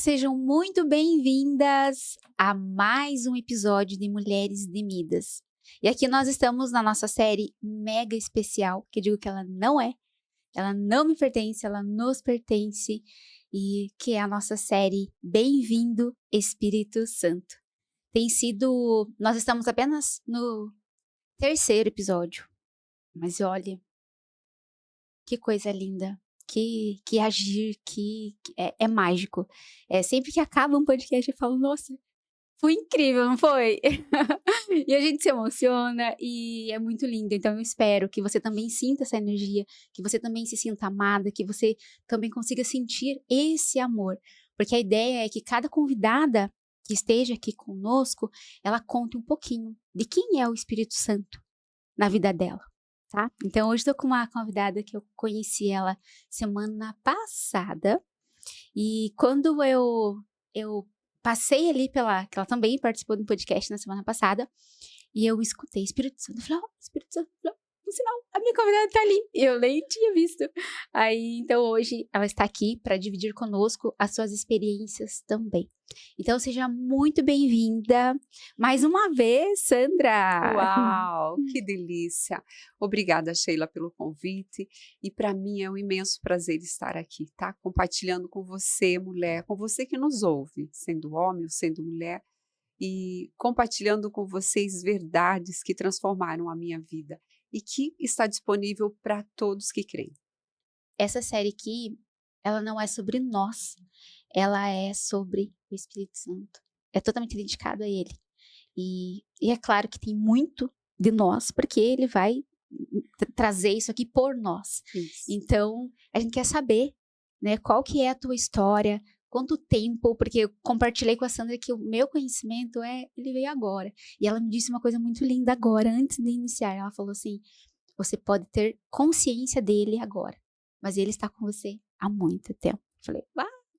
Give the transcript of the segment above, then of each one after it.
sejam muito bem-vindas a mais um episódio de Mulheres Demidas. E aqui nós estamos na nossa série mega especial, que eu digo que ela não me pertence, ela nos pertence, e que é a nossa série Bem-vindo Espírito Santo. Nós estamos apenas no terceiro episódio, mas olha, que coisa linda. Que agir, é mágico. Sempre que acaba um podcast, eu falo, nossa, foi incrível, não foi? E a gente se emociona e é muito lindo. Então eu espero que você também sinta essa energia, que você também se sinta amada, que você também consiga sentir esse amor. Porque a ideia é que cada convidada que esteja aqui conosco, ela conte um pouquinho de quem é o Espírito Santo na vida dela. Tá? Então, hoje estou com uma convidada que eu conheci ela semana passada. E quando eu passei ali que ela também participou do podcast na semana passada, e eu escutei Espírito Santo. Eu falei, Espírito Santo, no sinal, a minha convidada tá ali. E eu nem tinha visto. Aí, então, hoje ela está aqui para dividir conosco as suas experiências também. Então, seja muito bem-vinda mais uma vez, Sandra! Uau, que delícia! Obrigada, Sheila, pelo convite. E para mim é um imenso prazer estar aqui, tá? Compartilhando com você, mulher, com você que nos ouve, sendo homem ou sendo mulher, e compartilhando com vocês verdades que transformaram a minha vida e que está disponível para todos que creem. Essa série aqui, ela não é sobre nós, ela é sobre o Espírito Santo. É totalmente dedicado a ele. E é claro que tem muito de nós, porque ele vai trazer isso aqui por nós. Isso. Então, a gente quer saber, né, qual que é a tua história, quanto tempo, porque eu compartilhei com a Sandra que o meu conhecimento ele veio agora. E ela me disse uma coisa muito linda agora, antes de iniciar. Ela falou assim, você pode ter consciência dele agora, mas ele está com você há muito tempo. Eu falei,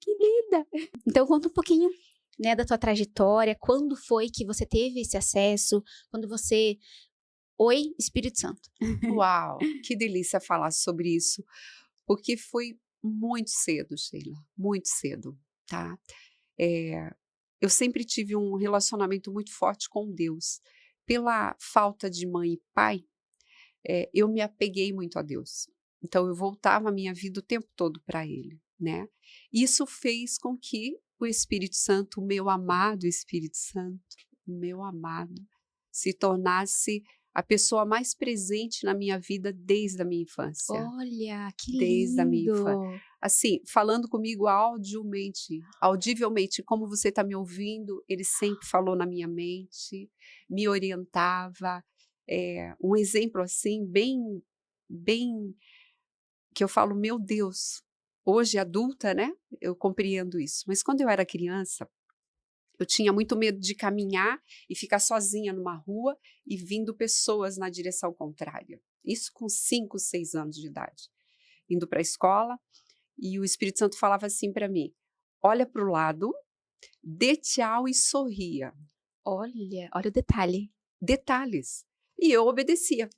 que linda! Então, conta um pouquinho, né, da tua trajetória, quando foi que você teve esse acesso, quando você... Oi, Espírito Santo. Uau, que delícia falar sobre isso, porque foi muito cedo, Sheila, muito cedo, tá? Eu sempre tive um relacionamento muito forte com Deus. Pela falta de mãe e pai, eu me apeguei muito a Deus. Então, eu voltava a minha vida o tempo todo para Ele, né? Isso fez com que o Espírito Santo, o meu amado Espírito Santo, o meu amado, se tornasse a pessoa mais presente na minha vida desde a minha infância. Olha, que lindo! Desde a minha infância. Assim, falando comigo audivelmente, como você está me ouvindo, ele sempre falou na minha mente, me orientava. Um exemplo assim, bem, que eu falo, meu Deus, hoje adulta, né? Eu compreendo isso. Mas quando eu era criança, eu tinha muito medo de caminhar e ficar sozinha numa rua e vindo pessoas na direção contrária. Isso com 5, 6 anos de idade. Indo para a escola, e o Espírito Santo falava assim para mim, olha para o lado, dê tchau e sorria. Olha o detalhe. Detalhes. E eu obedecia.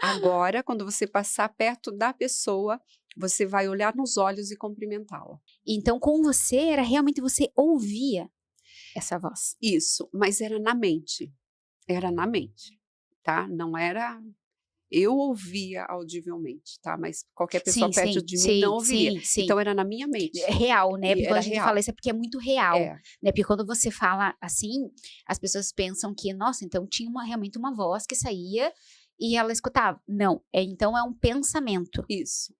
Agora, quando você passar perto da pessoa, você vai olhar nos olhos e cumprimentá-la. Então, com você, era realmente você ouvia essa voz. Isso, mas era na mente. Era na mente, tá? Não era... Eu ouvia audivelmente, tá? Mas qualquer pessoa perto de mim não ouviria. Sim. Então, era na minha mente. É real, né? Porque quando a gente real. fala isso é porque é muito real. Né? Porque quando você fala assim, as pessoas pensam que, nossa, então tinha realmente uma voz que saía e ela escutava. Não, então é um pensamento. Isso.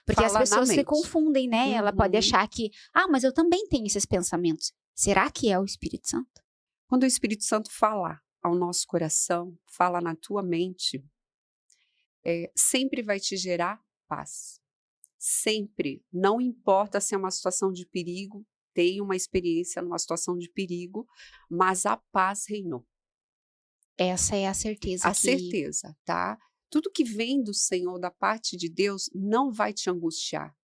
Porque as pessoas se confundem, né? Uhum. Ela pode achar que, mas eu também tenho esses pensamentos. Será que é o Espírito Santo? Quando o Espírito Santo fala ao nosso coração, fala na tua mente, sempre vai te gerar paz. Sempre. Não importa se é uma situação de perigo, tem uma experiência numa situação de perigo, mas a paz reinou. Essa é a certeza. A certeza, tá? Tudo que vem do Senhor, da parte de Deus, não vai te angustiar.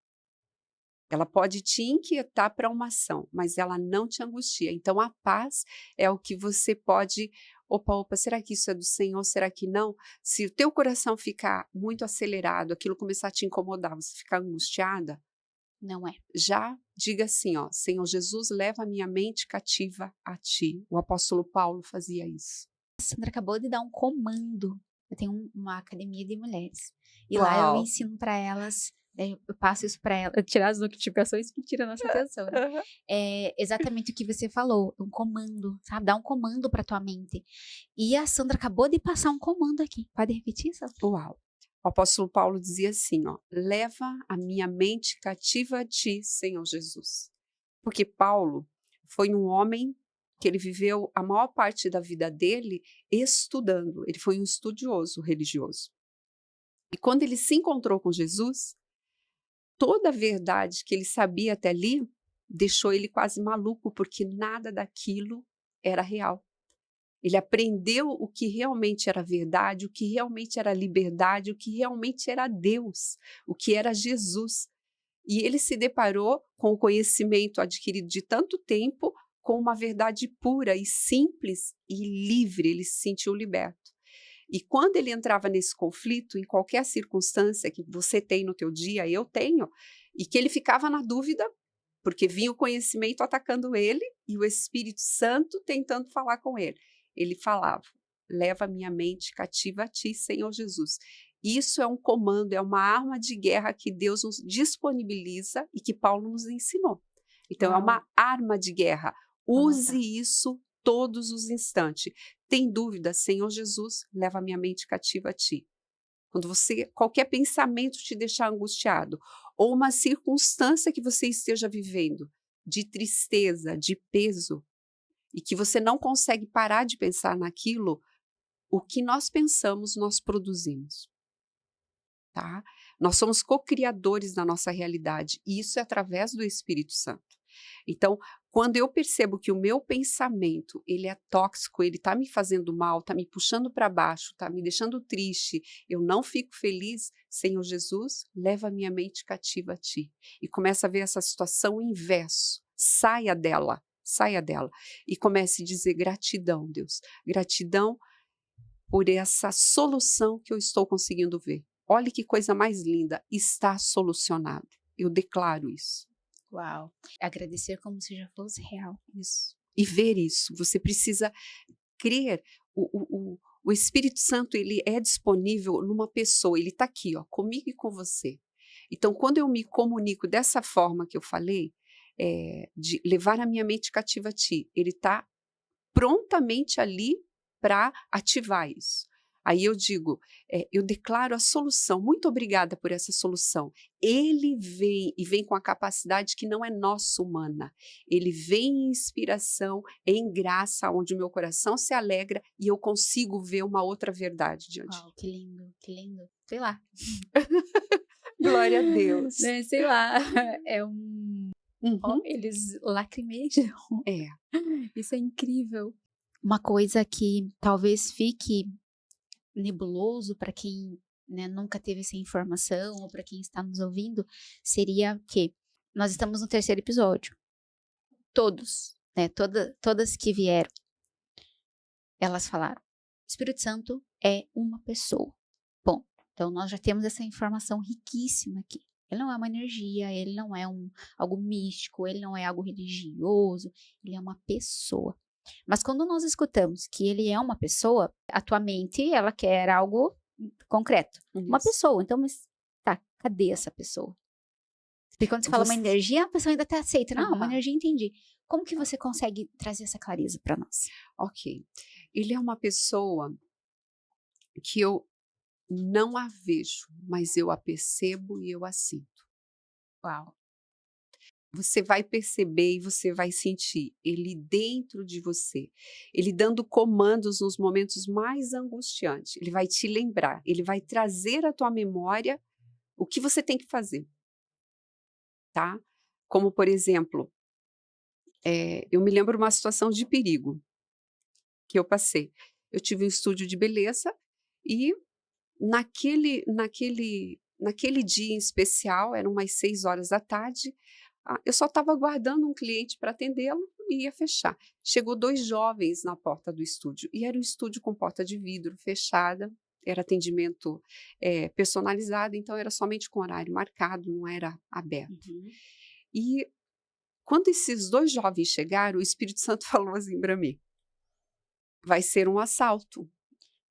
Ela pode te inquietar para uma ação, mas ela não te angustia. Então, a paz é o que você pode... Opa, será que isso é do Senhor? Será que não? Se o teu coração ficar muito acelerado, aquilo começar a te incomodar, você ficar angustiada, Não é. Já diga assim, ó, Senhor Jesus, leva a minha mente cativa a ti. O apóstolo Paulo fazia isso. A Sandra acabou de dar um comando. Eu tenho uma academia de mulheres. E lá eu Uau! ensino para elas, eu passo isso para elas, tirar as notificações que tiram a nossa atenção, né? Aham. É exatamente o que você falou, um comando, sabe? Dá um comando para tua mente. E a Sandra acabou de passar um comando aqui. Pode repetir, Sandra? Uau! O apóstolo Paulo dizia assim, ó, leva a minha mente cativa a ti, Senhor Jesus. Porque Paulo foi um homem que ele viveu a maior parte da vida dele estudando. Ele foi um estudioso religioso. E quando ele se encontrou com Jesus, toda a verdade que ele sabia até ali deixou ele quase maluco, porque nada daquilo era real. Ele aprendeu o que realmente era verdade, o que realmente era liberdade, o que realmente era Deus, o que era Jesus. E ele se deparou com o conhecimento adquirido de tanto tempo com uma verdade pura e simples e livre, ele se sentiu liberto. E quando ele entrava nesse conflito, em qualquer circunstância que você tem no teu dia, eu tenho, e que ele ficava na dúvida, porque vinha o conhecimento atacando ele e o Espírito Santo tentando falar com ele. Ele falava, leva a minha mente cativa a ti, Senhor Jesus. Isso é um comando, é uma arma de guerra que Deus nos disponibiliza e que Paulo nos ensinou. Então, é uma arma de guerra. Use isso todos os instantes. Tem dúvida, Senhor Jesus, leva a minha mente cativa a ti. Quando qualquer pensamento te deixar angustiado, ou uma circunstância que você esteja vivendo, de tristeza, de peso, e que você não consegue parar de pensar naquilo, o que nós pensamos, nós produzimos. Tá? Nós somos co-criadores da nossa realidade, e isso é através do Espírito Santo. Então, quando eu percebo que o meu pensamento, ele é tóxico, ele está me fazendo mal, está me puxando para baixo, está me deixando triste, eu não fico feliz, Senhor Jesus, leva a minha mente cativa a ti. E começa a ver essa situação inverso, saia dela, e comece a dizer gratidão, Deus, gratidão por essa solução que eu estou conseguindo ver. Olha que coisa mais linda, está solucionado. Eu declaro isso. Uau. Agradecer como se já fosse real. Isso. E ver isso. Você precisa crer. O Espírito Santo, ele é disponível numa pessoa. Ele está aqui, ó, comigo e com você. Então, quando eu me comunico dessa forma que eu falei, de levar a minha mente cativa a ti, ele está prontamente ali para ativar isso. Aí eu digo, eu declaro a solução, muito obrigada por essa solução. Ele vem e vem com a capacidade que não é nossa humana. Ele vem em inspiração, em graça, onde o meu coração se alegra e eu consigo ver uma outra verdade diante. Uau, que lindo, que lindo. Sei lá. Glória a Deus. Né, sei lá. É um... Uhum. Eles lacrimejam. É. Isso é incrível. Uma coisa que talvez fique nebuloso para quem, né, nunca teve essa informação ou para quem está nos ouvindo, seria que nós estamos no 3º episódio. Todos, né, todas que vieram, elas falaram, o Espírito Santo é uma pessoa. Bom, então nós já temos essa informação riquíssima aqui. Ele não é uma energia, ele não é algo místico, ele não é algo religioso, ele é uma pessoa. Mas quando nós escutamos que ele é uma pessoa, a tua mente, ela quer algo concreto. Isso. Uma pessoa. Então, mas tá, cadê essa pessoa? Porque quando você fala uma energia, a pessoa ainda até aceita. Não, uma energia, entendi. Como que você consegue trazer essa clareza para nós? Ok. Ele é uma pessoa que eu não a vejo, mas eu a percebo e eu a sinto. Uau. Você vai perceber e você vai sentir ele dentro de você, ele dando comandos nos momentos mais angustiantes. Ele vai te lembrar, ele vai trazer à tua memória o que você tem que fazer, tá? Como, por exemplo, eu me lembro uma situação de perigo que eu passei. Eu tive um estúdio de beleza e naquele dia em especial, eram umas 6 horas da tarde, eu só estava aguardando um cliente para atendê-lo e ia fechar. Chegou 2 jovens na porta do estúdio, e era um estúdio com porta de vidro fechada. era atendimento personalizado, então era somente com horário marcado, não era aberto. E quando esses 2 jovens chegaram, o Espírito Santo falou assim para mim: vai ser um assalto.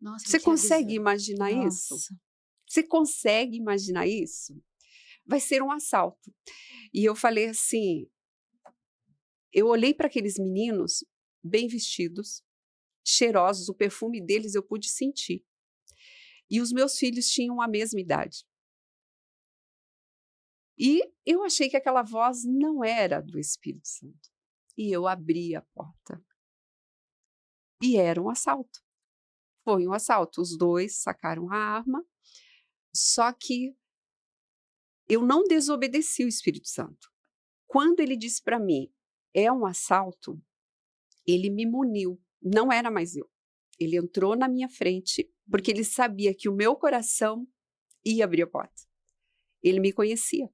Nossa, Você que consegue avisou. imaginar isso? Nossa. Você consegue imaginar isso? Vai ser um assalto. E eu falei assim, eu olhei para aqueles meninos bem vestidos, cheirosos, o perfume deles eu pude sentir. E os meus filhos tinham a mesma idade. E eu achei que aquela voz não era do Espírito Santo. E eu abri a porta. E era um assalto. Foi um assalto. Os 2 sacaram a arma, só que eu não desobedeci o Espírito Santo. Quando ele disse para mim, é um assalto, ele me muniu. Não era mais eu. Ele entrou na minha frente, porque ele sabia que o meu coração ia abrir a porta. Ele me conhecia.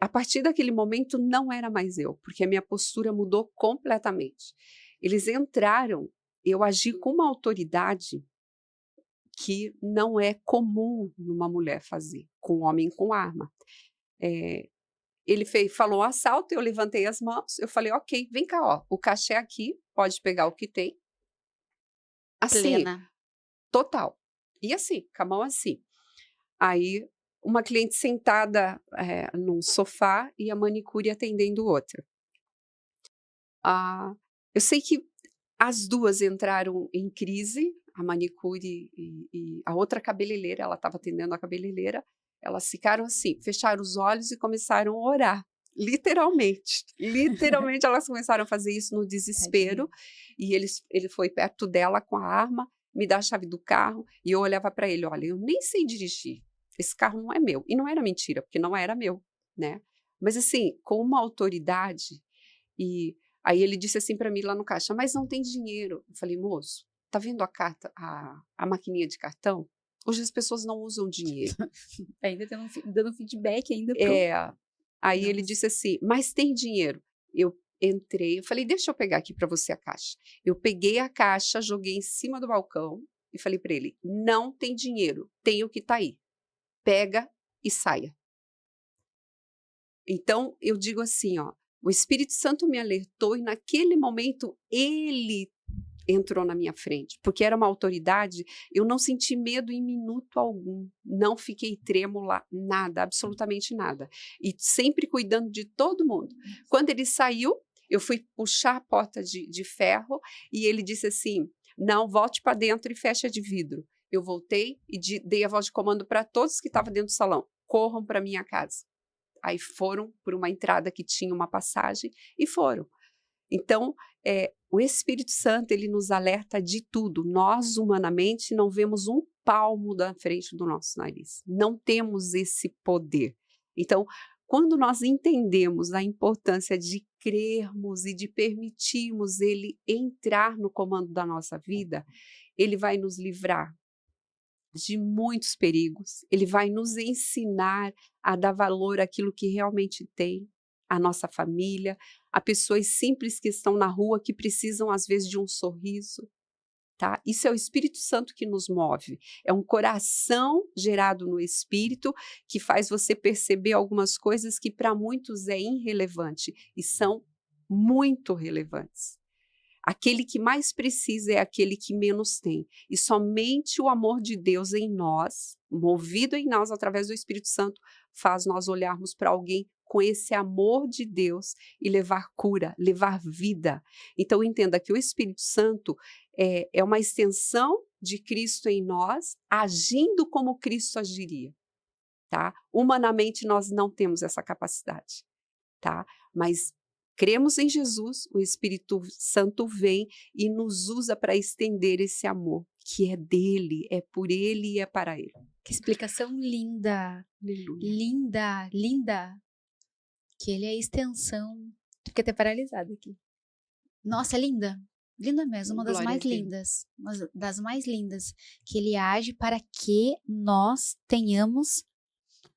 A partir daquele momento, não era mais eu, porque a minha postura mudou completamente. Eles entraram, eu agi com uma autoridade que não é comum numa mulher fazer, com um homem com arma. Ele falou um assalto, eu levantei as mãos, eu falei, ok, vem cá, ó, o caixa é aqui, pode pegar o que tem. Assim, Plena. total. E assim, com a mão assim. Aí, uma cliente sentada num sofá e a manicure atendendo outra. Eu sei que as 2 entraram em crise, a manicure e a outra cabeleireira, ela estava atendendo a cabeleireira, elas ficaram assim, fecharam os olhos e começaram a orar. Literalmente, literalmente elas começaram a fazer isso no desespero. E ele foi perto dela com a arma, me dá a chave do carro e eu olhava para ele, olha, eu nem sei dirigir, esse carro não é meu. E não era mentira, porque não era meu, né? Mas assim, com uma autoridade. E aí ele disse assim para mim lá no caixa, mas não tem dinheiro. Eu falei, moço, tá vendo a maquininha de cartão? Hoje as pessoas não usam dinheiro. Ainda dando feedback ainda pro... Aí ele Nossa. disse assim, mas tem dinheiro? Eu entrei, eu falei, deixa eu pegar aqui para você a caixa. Eu peguei a caixa, joguei em cima do balcão e falei para ele, não tem dinheiro, tem o que tá aí. Pega e saia. Então, eu digo assim, ó, o Espírito Santo me alertou e naquele momento ele entrou na minha frente, porque era uma autoridade, eu não senti medo em minuto algum, não fiquei trêmula, nada, absolutamente nada. E sempre cuidando de todo mundo. Quando ele saiu, eu fui puxar a porta de ferro e ele disse assim, não, volte para dentro e fecha de vidro. Eu voltei e dei a voz de comando para todos que estavam dentro do salão, corram para minha casa. Aí foram por uma entrada que tinha uma passagem e foram. Então, o Espírito Santo, ele nos alerta de tudo. Nós, humanamente, não vemos um palmo da frente do nosso nariz. Não temos esse poder. Então, quando nós entendemos a importância de crermos e de permitirmos ele entrar no comando da nossa vida, ele vai nos livrar de muitos perigos, ele vai nos ensinar a dar valor àquilo que realmente tem, a nossa família, a pessoas simples que estão na rua que precisam às vezes de um sorriso, tá? Isso é o Espírito Santo que nos move, é um coração gerado no Espírito que faz você perceber algumas coisas que para muitos é irrelevante e são muito relevantes. Aquele que mais precisa é aquele que menos tem. E somente o amor de Deus em nós, movido em nós através do Espírito Santo, faz nós olharmos para alguém com esse amor de Deus e levar cura, levar vida. Então entenda que o Espírito Santo é uma extensão de Cristo em nós, agindo como Cristo agiria. Tá? Humanamente nós não temos essa capacidade, tá? Mas cremos em Jesus, o Espírito Santo vem e nos usa para estender esse amor, que é dele, é por ele e é para ele. Que explicação linda. Aleluia. Linda, linda. Que ele é a extensão... Fiquei até paralisada aqui. Nossa, linda. Linda mesmo, uma das Glória mais a Deus. lindas. Uma das mais lindas. Que ele age para que nós tenhamos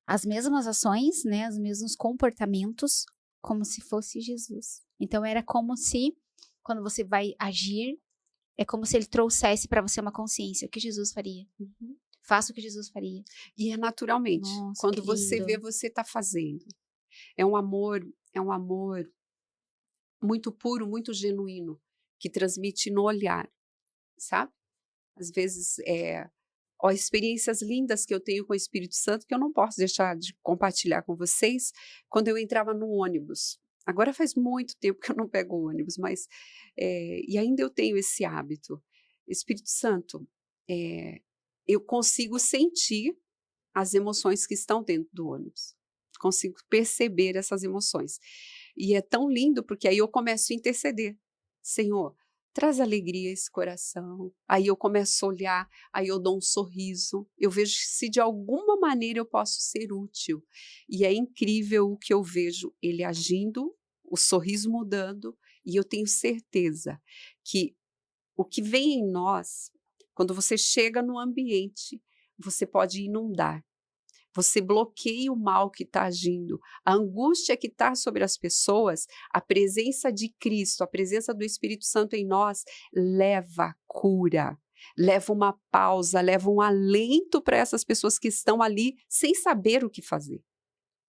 as mesmas ações, né? Os mesmos comportamentos, como se fosse Jesus. Então, era como se, quando você vai agir, É como se ele trouxesse para você uma consciência. O que Jesus faria? Uhum. Faça o que Jesus faria. E é naturalmente. Nossa, que Quando você vê, lindo. você está fazendo. É um amor muito puro, muito genuíno, que transmite no olhar, sabe? Às vezes, experiências lindas que eu tenho com o Espírito Santo, que eu não posso deixar de compartilhar com vocês, quando eu entrava no ônibus. Agora faz muito tempo que eu não pego o ônibus, mas, e ainda eu tenho esse hábito. Espírito Santo, eu consigo sentir as emoções que estão dentro do ônibus. Consigo perceber essas emoções. E é tão lindo, porque aí eu começo a interceder. Senhor, traz alegria a esse coração. Aí eu começo a olhar, aí eu dou um sorriso. Eu vejo se de alguma maneira eu posso ser útil. E é incrível o que eu vejo, ele agindo, o sorriso mudando, e eu tenho certeza que o que vem em nós, quando você chega no ambiente, você pode inundar. Você bloqueia o mal que está agindo, a angústia que está sobre as pessoas, a presença de Cristo, a presença do Espírito Santo em nós, leva cura, leva uma pausa, leva um alento para essas pessoas que estão ali sem saber o que fazer,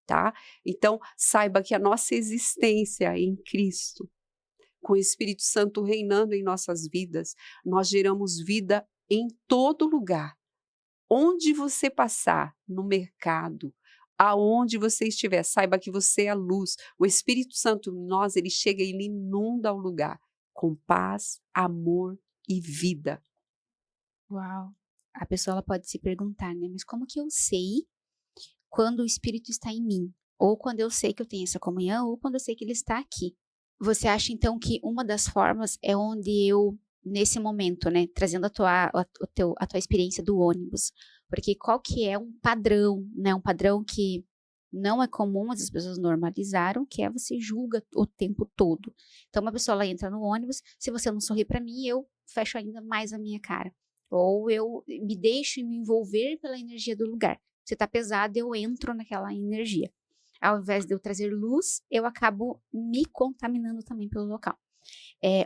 tá? Então, saiba que a nossa existência em Cristo, com o Espírito Santo reinando em nossas vidas, nós geramos vida em todo lugar. Onde você passar, no mercado, aonde você estiver, saiba que você é a luz. O Espírito Santo em nós, ele chega e ele inunda o lugar com paz, amor e vida. Uau. A pessoa ela pode se perguntar, né? Mas como que eu sei quando o Espírito está em mim? Ou quando eu sei que eu tenho essa comunhão, ou quando eu sei que ele está aqui. Você acha, então, que uma das formas é onde eu, nesse momento, né, trazendo a tua experiência do ônibus, porque qual que é um padrão, né, um padrão que não é comum, as pessoas normalizaram, que é você julga o tempo todo. Então, uma pessoa, ela entra no ônibus, se você não sorrir para mim, eu fecho ainda mais a minha cara. Ou eu me deixo me envolver pela energia do lugar. Se tá pesado, eu entro naquela energia. Ao invés de eu trazer luz, eu acabo me contaminando também pelo local.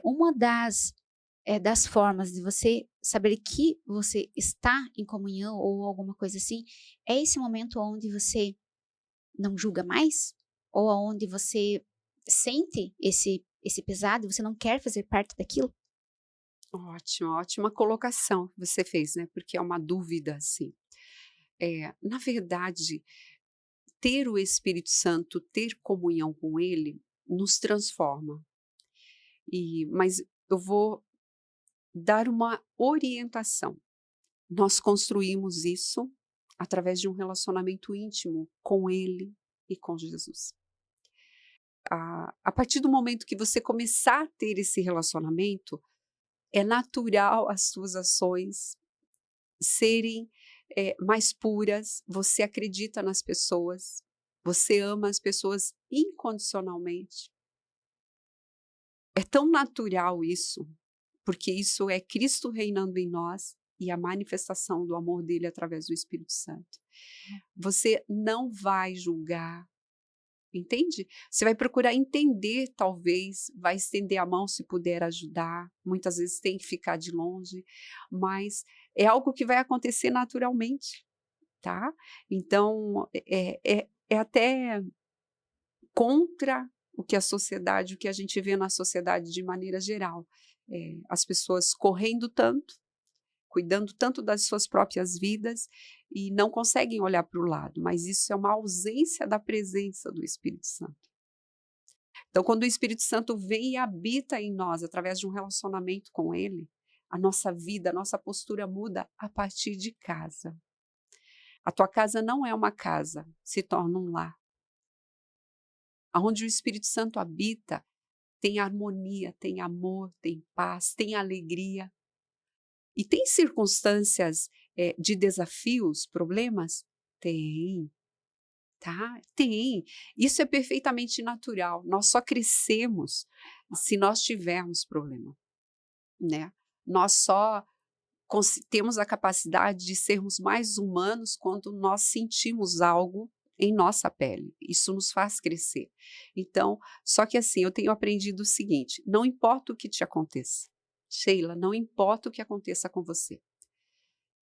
Uma das formas de você saber que você está em comunhão ou alguma coisa assim, é esse momento onde você não julga mais, ou onde você sente esse pesado e você não quer fazer parte daquilo. Ótima, ótima colocação que você fez, né? Porque é uma dúvida, assim. Na verdade, ter o Espírito Santo, ter comunhão com ele, nos transforma. Mas eu vou dar uma orientação. Nós construímos isso através de um relacionamento íntimo com ele e com Jesus. A partir do momento que você começar a ter esse relacionamento, é natural as suas ações serem mais puras, você acredita nas pessoas, você ama as pessoas incondicionalmente. É tão natural isso, porque isso é Cristo reinando em nós e a manifestação do amor dele através do Espírito Santo. Você não vai julgar, entende? Você vai procurar entender, talvez, vai estender a mão se puder ajudar. Muitas vezes tem que ficar de longe, mas é algo que vai acontecer naturalmente, tá? Então, é até contra o que o que a gente vê na sociedade de maneira geral. As pessoas correndo tanto, cuidando tanto das suas próprias vidas e não conseguem olhar para o lado, mas isso é uma ausência da presença do Espírito Santo. Então, quando o Espírito Santo vem e habita em nós através de um relacionamento com ele, a nossa vida, a nossa postura muda a partir de casa. A tua casa não é uma casa, se torna um lar. Onde o Espírito Santo habita, tem harmonia, tem amor, tem paz, tem alegria. E tem circunstâncias de desafios, problemas? Tem, tá? Tem. Isso é perfeitamente natural. Nós só crescemos se nós tivermos problema, né? Nós só temos a capacidade de sermos mais humanos quando nós sentimos algo em nossa pele. Isso nos faz crescer. Então, só que assim, eu tenho aprendido o seguinte: não importa o que te aconteça, Sheila, não importa o que aconteça com você.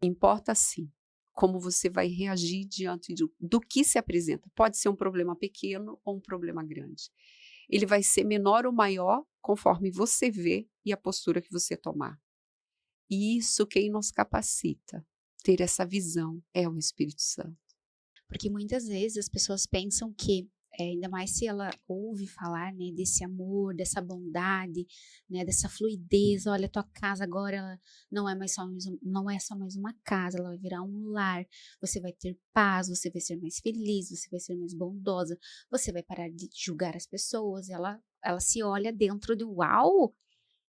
Importa sim como você vai reagir diante do que se apresenta. Pode ser um problema pequeno ou um problema grande. Ele vai ser menor ou maior conforme você vê e a postura que você tomar. E isso quem nos capacita ter essa visão é o Espírito Santo. Porque muitas vezes as pessoas pensam que, ainda mais se ela ouve falar, né, desse amor, dessa bondade, né, dessa fluidez, olha, tua casa agora ela não é só mais uma casa, ela vai virar um lar, você vai ter paz, você vai ser mais feliz, você vai ser mais bondosa, você vai parar de julgar as pessoas, ela se olha dentro do uau,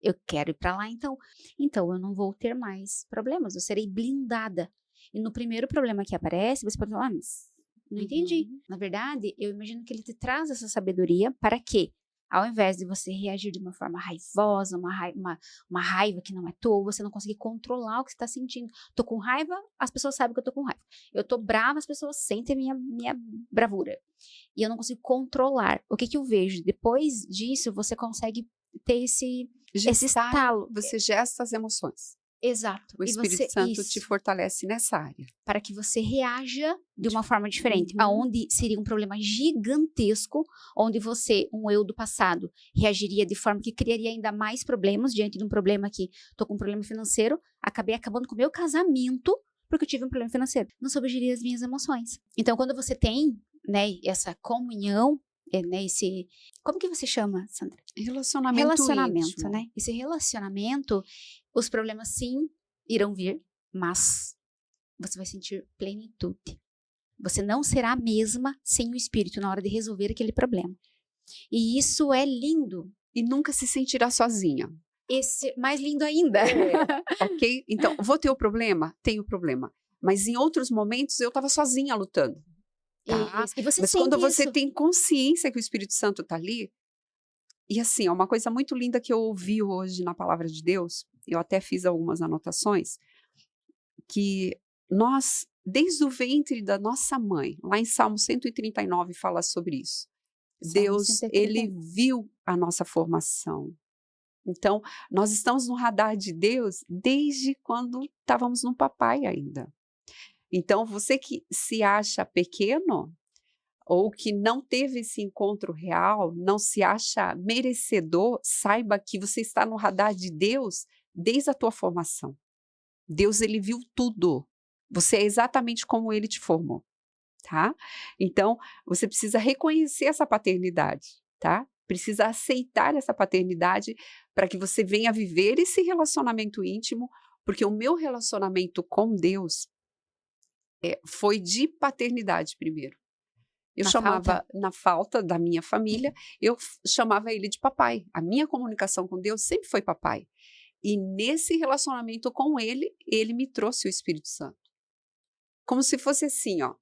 eu quero ir para lá, então eu não vou ter mais problemas, eu serei blindada. E no primeiro problema que aparece, você pode falar, mas não entendi. Na verdade, eu imagino que ele te traz essa sabedoria para que, ao invés de você reagir de uma forma raivosa, uma raiva que não é tua, você não conseguir controlar o que você está sentindo. Tô com raiva, as pessoas sabem que eu tô com raiva. Eu tô brava, as pessoas sentem minha bravura. E eu não consigo controlar. O que eu vejo? Depois disso, você consegue ter esse estalo. Você gesta as emoções. Exato. O Espírito Santo te fortalece nessa área. Para que você reaja de uma forma diferente. Aonde seria um problema gigantesco, onde você, um eu do passado, reagiria de forma que criaria ainda mais problemas diante de um problema que tô com um problema financeiro, acabei acabando com o meu casamento porque eu tive um problema financeiro. Não soube gerir as minhas emoções. Então, quando você tem, né, essa comunhão, né, como que você chama, Sandra? Relacionamento íntimo. Né? Esse relacionamento, os problemas sim irão vir, mas você vai sentir plenitude. Você não será a mesma sem o Espírito na hora de resolver aquele problema. E isso é lindo. E nunca se sentirá sozinha. Esse mais lindo ainda. Ok? Então, vou ter o problema? Tenho problema. Mas em outros momentos eu estava sozinha lutando. Tá? E você Mas sente quando você isso. tem consciência que o Espírito Santo está ali, e assim, é uma coisa muito linda que eu ouvi hoje na Palavra de Deus, eu até fiz algumas anotações, que nós, desde o ventre da nossa mãe, lá em Salmo 139 fala sobre isso. Deus, ele viu a nossa formação. Então, nós estamos no radar de Deus desde quando estávamos no papai ainda. Então, você que se acha pequeno, ou que não teve esse encontro real, não se acha merecedor, saiba que você está no radar de Deus desde a tua formação. Deus, ele viu tudo. Você é exatamente como ele te formou, tá? Então, você precisa reconhecer essa paternidade, tá? Precisa aceitar essa paternidade para que você venha viver esse relacionamento íntimo, porque o meu relacionamento com Deus foi de paternidade primeiro. Eu chamava, na falta da minha família, eu chamava ele de papai. A minha comunicação com Deus sempre foi papai. E nesse relacionamento com ele, ele me trouxe o Espírito Santo. Como se fosse assim, ó.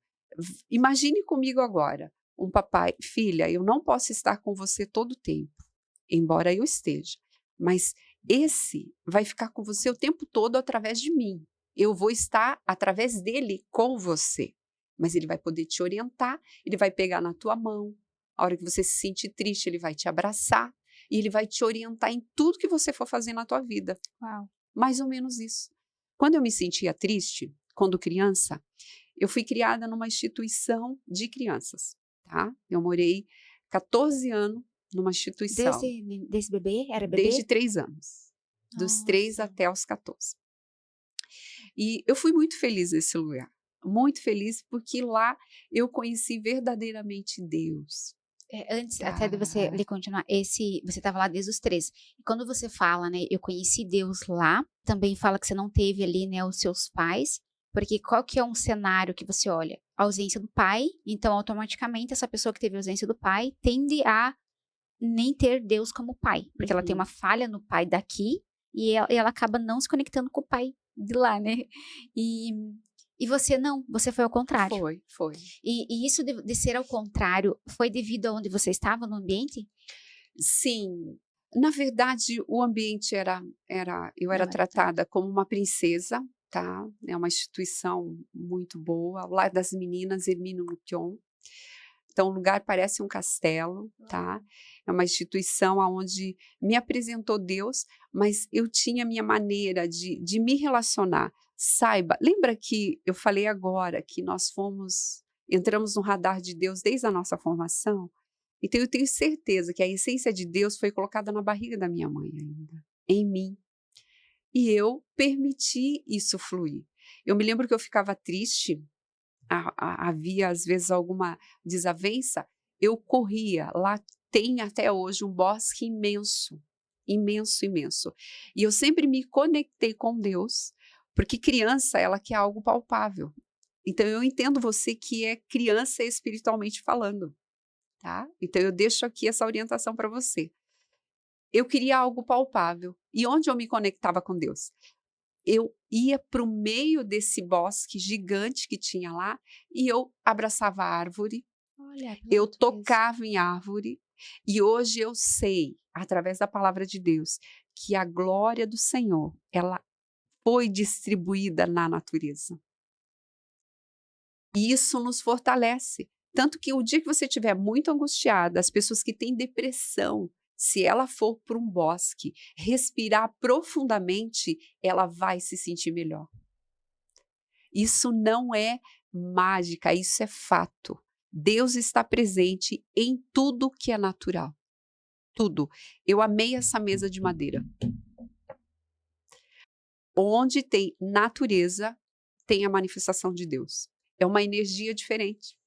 Imagine comigo agora, um papai, filha, eu não posso estar com você todo o tempo, embora eu esteja, mas esse vai ficar com você o tempo todo através de mim. Eu vou estar através dele com você. Mas ele vai poder te orientar, ele vai pegar na tua mão. A hora que você se sentir triste, ele vai te abraçar e ele vai te orientar em tudo que você for fazer na tua vida. Uau. Mais ou menos isso. Quando eu me sentia triste, quando criança, eu fui criada numa instituição de crianças, tá? Eu morei 14 anos numa instituição. Desde bebê? Era bebê? Desde 3 anos. Dos 3 até os 14. E eu fui muito feliz nesse lugar. Muito feliz porque lá eu conheci verdadeiramente Deus. Antes até de você continuar, você estava lá desde os 13. E quando você fala, né, eu conheci Deus lá, também fala que você não teve ali, né, os seus pais, porque qual que é um cenário que você olha? A ausência do pai, então automaticamente essa pessoa que teve a ausência do pai tende a nem ter Deus como pai, porque ela tem uma falha no pai daqui e ela acaba não se conectando com o pai de lá, né? E você não, você foi ao contrário. Foi. E isso de ser ao contrário, foi devido a onde você estava no ambiente? Sim. Na verdade, o ambiente eu era tratada como uma princesa, tá? É uma instituição muito boa, ao lado das meninas, Hermínio Lupion. Então, o lugar parece um castelo, tá? É uma instituição onde me apresentou Deus, mas eu tinha a minha maneira de me relacionar. Saiba, lembra que eu falei agora que entramos no radar de Deus desde a nossa formação? Então, eu tenho certeza que a essência de Deus foi colocada na barriga da minha mãe ainda, em mim. E eu permiti isso fluir. Eu me lembro que eu ficava triste, havia às vezes alguma desavença, eu corria. Lá tem até hoje um bosque imenso, imenso, imenso. E eu sempre me conectei com Deus, porque criança, ela quer algo palpável. Então, eu entendo você que é criança espiritualmente falando, tá? Então, eu deixo aqui essa orientação para você. Eu queria algo palpável. E onde eu me conectava com Deus? Eu ia para o meio desse bosque gigante que tinha lá e eu abraçava a árvore, Olha, eu pela natureza. tocava em árvore e hoje eu sei, através da palavra de Deus, que a glória do Senhor, ela foi distribuída na natureza. E isso nos fortalece. Tanto que o dia que você estiver muito angustiada, as pessoas que têm depressão, se ela for para um bosque, respirar profundamente, ela vai se sentir melhor. Isso não é mágica, isso é fato. Deus está presente em tudo que é natural. Tudo. Eu amei essa mesa de madeira. Onde tem natureza, tem a manifestação de Deus. É uma energia diferente,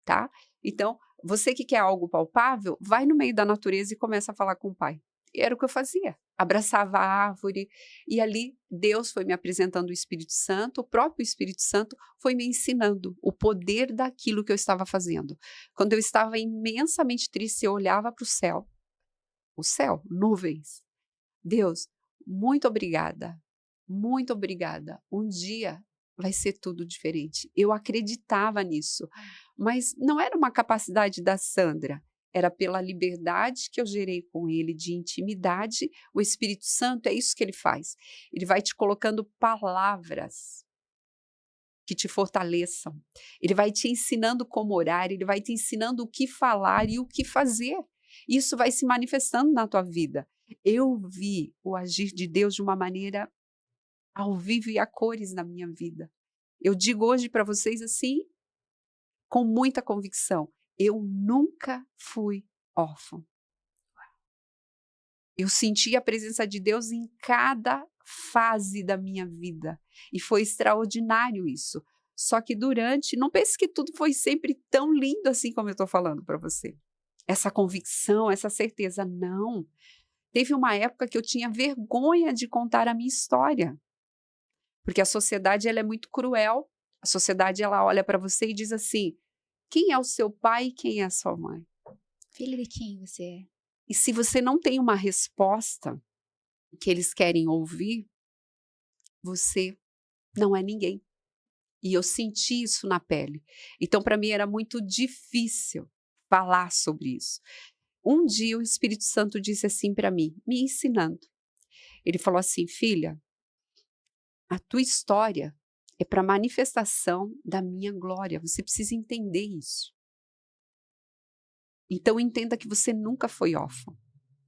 tá? Então, você que quer algo palpável, vai no meio da natureza e começa a falar com o Pai. E era o que eu fazia. Abraçava a árvore e ali Deus foi me apresentando o Espírito Santo, o próprio Espírito Santo foi me ensinando o poder daquilo que eu estava fazendo. Quando eu estava imensamente triste, eu olhava para o céu, nuvens. Deus, muito obrigada, muito obrigada. Um dia vai ser tudo diferente. Eu acreditava nisso, mas não era uma capacidade da Sandra, era pela liberdade que eu gerei com ele, de intimidade. O Espírito Santo é isso que ele faz. Ele vai te colocando palavras que te fortaleçam. Ele vai te ensinando como orar, ele vai te ensinando o que falar e o que fazer. Isso vai se manifestando na tua vida. Eu vi o agir de Deus de uma maneira ao vivo e a cores na minha vida. Eu digo hoje para vocês assim, com muita convicção, eu nunca fui órfã. Eu senti a presença de Deus em cada fase da minha vida. E foi extraordinário isso. Só que não pense que tudo foi sempre tão lindo assim como eu estou falando para você. Essa convicção, essa certeza, não. Teve uma época que eu tinha vergonha de contar a minha história. Porque a sociedade ela é muito cruel. A sociedade ela olha para você e diz assim, quem é o seu pai e quem é a sua mãe? Filha de quem você é? E se você não tem uma resposta que eles querem ouvir, você não é ninguém. E eu senti isso na pele. Então, para mim, era muito difícil falar sobre isso. Um dia, o Espírito Santo disse assim para mim, me ensinando. Ele falou assim, filha, a tua história é para manifestação da minha glória. Você precisa entender isso. Então, entenda que você nunca foi órfã.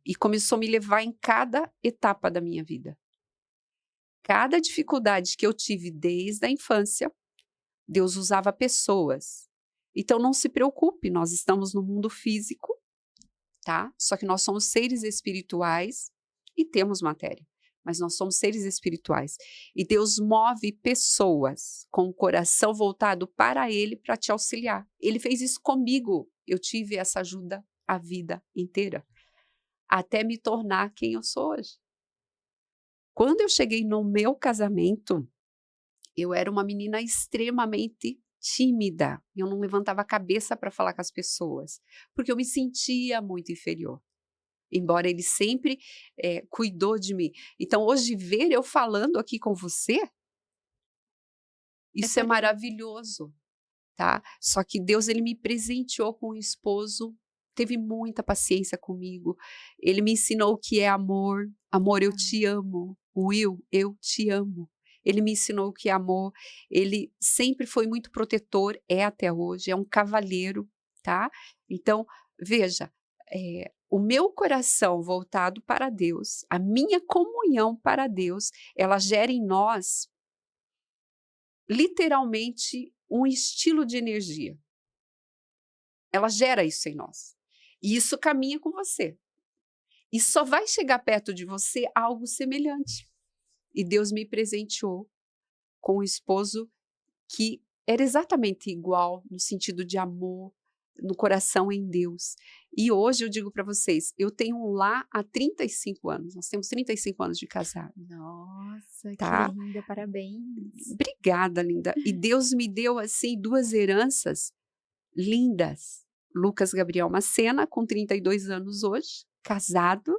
E começou a me levar em cada etapa da minha vida. Cada dificuldade que eu tive desde a infância, Deus usava pessoas. Então, não se preocupe, nós estamos no mundo físico, tá? Só que nós somos seres espirituais e temos matéria. Mas nós somos seres espirituais. E Deus move pessoas com o coração voltado para Ele para te auxiliar. Ele fez isso comigo. Eu tive essa ajuda a vida inteira. Até me tornar quem eu sou hoje. Quando eu cheguei no meu casamento, eu era uma menina extremamente tímida. Eu não levantava a cabeça para falar com as pessoas, porque eu me sentia muito inferior. Embora ele sempre cuidou de mim. Então, hoje, ver eu falando aqui com você, isso é maravilhoso, tá? Só que Deus, ele me presenteou com um esposo, teve muita paciência comigo. Ele me ensinou o que é amor. Amor, eu te amo. Will, eu te amo. Ele me ensinou o que é amor. Ele sempre foi muito protetor, é até hoje, é um cavalheiro. tá? Então, veja, o meu coração voltado para Deus, a minha comunhão para Deus, ela gera em nós, literalmente, um estilo de energia. Ela gera isso em nós. E isso caminha com você. E só vai chegar perto de você algo semelhante. E Deus me presenteou com um esposo que era exatamente igual no sentido de amor, no coração em Deus. E hoje eu digo para vocês, eu tenho um lar há 35 anos. Nós temos 35 anos de casado. Nossa, Tá? que linda, parabéns. Obrigada, linda. E Deus me deu, assim, 2 heranças lindas. Lucas Gabriel Macena, com 32 anos hoje, casado.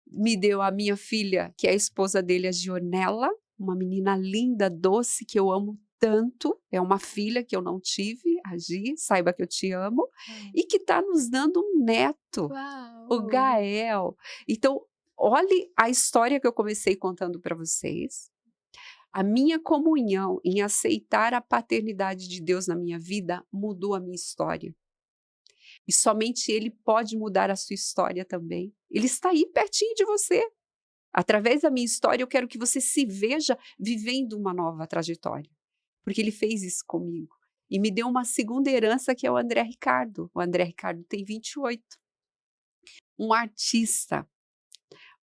Me deu a minha filha, que é a esposa dele, a Gionella, uma menina linda, doce, que eu amo tanto. É uma filha que eu não tive, a Gi, saiba que eu te amo. E que está nos dando um neto, o Uau! Gael. Então, olhe a história que eu comecei contando para vocês. A minha comunhão em aceitar a paternidade de Deus na minha vida mudou a minha história. E somente Ele pode mudar a sua história também. Ele está aí pertinho de você. Através da minha história, eu quero que você se veja vivendo uma nova trajetória. Porque Ele fez isso comigo. E me deu uma segunda herança, que é o André Ricardo. O André Ricardo tem 28. Um artista,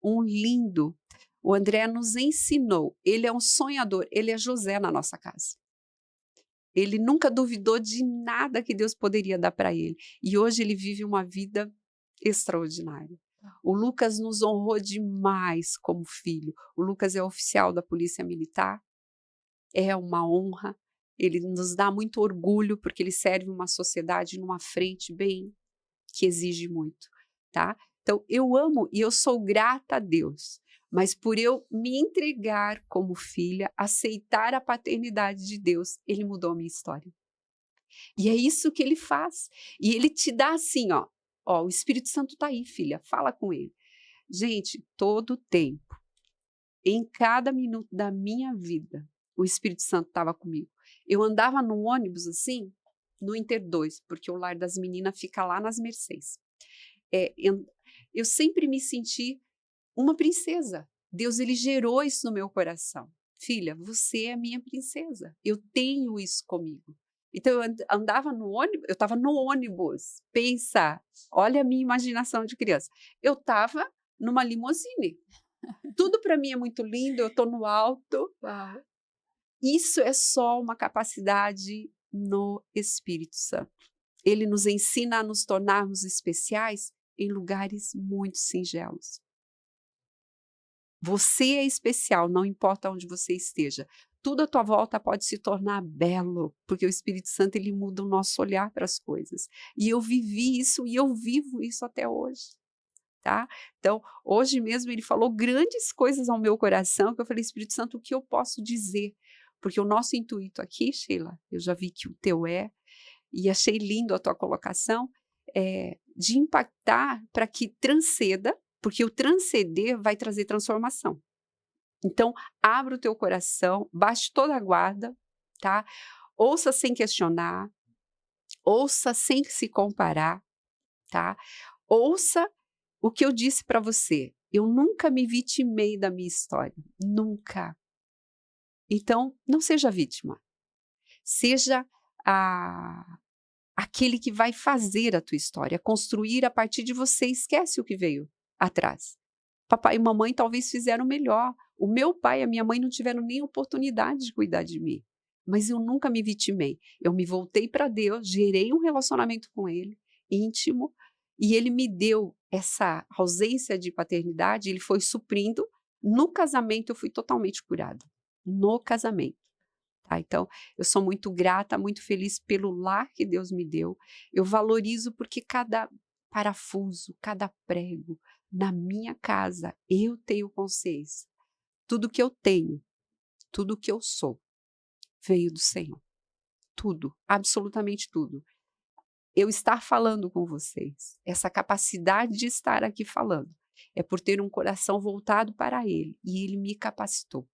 um lindo. O André nos ensinou. Ele é um sonhador. Ele é José na nossa casa. Ele nunca duvidou de nada que Deus poderia dar para ele. E hoje ele vive uma vida extraordinária. O Lucas nos honrou demais como filho. O Lucas é oficial da Polícia Militar. É uma honra. Ele nos dá muito orgulho, porque ele serve uma sociedade numa frente bem que exige muito, tá? Então, eu amo e eu sou grata a Deus. Mas por eu me entregar como filha, aceitar a paternidade de Deus, Ele mudou a minha história. E é isso que Ele faz. E Ele te dá assim, ó, o Espírito Santo está aí, filha, fala com Ele. Gente, todo tempo, em cada minuto da minha vida, o Espírito Santo estava comigo. Eu andava no ônibus assim, no Inter 2, porque o lar das meninas fica lá nas Mercês. Eu sempre me senti uma princesa. Deus, ele gerou isso no meu coração. Filha, você é minha princesa. Eu tenho isso comigo. Então, eu andava no ônibus, eu estava no ônibus. Pensa, olha a minha imaginação de criança. Eu estava numa limusine. Tudo para mim é muito lindo, eu estou no alto. Uau! Isso é só uma capacidade no Espírito Santo. Ele nos ensina a nos tornarmos especiais em lugares muito singelos. Você é especial, não importa onde você esteja. Tudo à tua volta pode se tornar belo, porque o Espírito Santo ele muda o nosso olhar para as coisas. E eu vivi isso e eu vivo isso até hoje. Tá? Então, hoje mesmo ele falou grandes coisas ao meu coração, que eu falei, Espírito Santo, o que eu posso dizer? Porque o nosso intuito aqui, Sheila, eu já vi que o teu e achei lindo a tua colocação, de impactar para que transcenda, porque o transcender vai trazer transformação. Então, abra o teu coração, baixe toda a guarda, tá? Ouça sem questionar, ouça sem se comparar, tá? Ouça o que eu disse para você. Eu nunca me vitimei da minha história, nunca. Então, não seja vítima. Seja aquele que vai fazer a tua história, construir a partir de você. Esquece o que veio atrás. Papai e mamãe talvez fizeram melhor. O meu pai e a minha mãe não tiveram nem oportunidade de cuidar de mim. Mas eu nunca me vitimei. Eu me voltei para Deus, gerei um relacionamento com Ele, íntimo, e Ele me deu essa ausência de paternidade, Ele foi suprindo. No casamento, eu fui totalmente curada. No casamento. Tá? Então, eu sou muito grata, muito feliz pelo lar que Deus me deu. Eu valorizo porque cada parafuso, cada prego na minha casa, eu tenho consciência. Tudo que eu tenho, tudo que eu sou, veio do Senhor. Tudo, absolutamente tudo. Eu estar falando com vocês, essa capacidade de estar aqui falando, é por ter um coração voltado para Ele, e Ele me capacitou.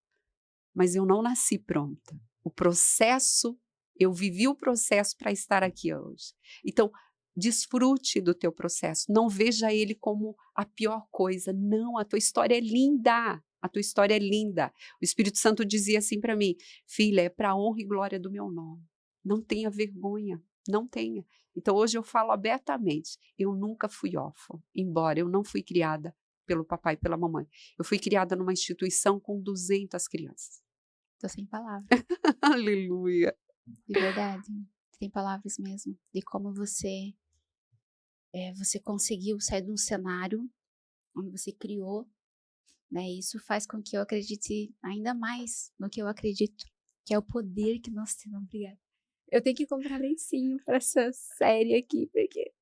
Mas eu não nasci pronta. O processo Eu vivi o processo para estar aqui hoje. Então, desfrute do teu processo. Não veja ele como a pior coisa. Não, a tua história é linda. A tua história é linda. O Espírito Santo dizia assim para mim: filha, é para a honra e glória do meu nome. Não tenha vergonha, não tenha. Então, hoje eu falo abertamente: eu nunca fui órfã, embora eu não fui criada pelo papai e pela mamãe. Eu fui criada numa instituição com 200 crianças. Tô sem palavras. Aleluia. De verdade. Sem palavras mesmo. De como você conseguiu sair de um cenário onde você criou, né? Isso faz com que eu acredite ainda mais no que eu acredito, que é o poder que nós temos. Obrigada. Eu tenho que comprar lencinho para essa série aqui, porque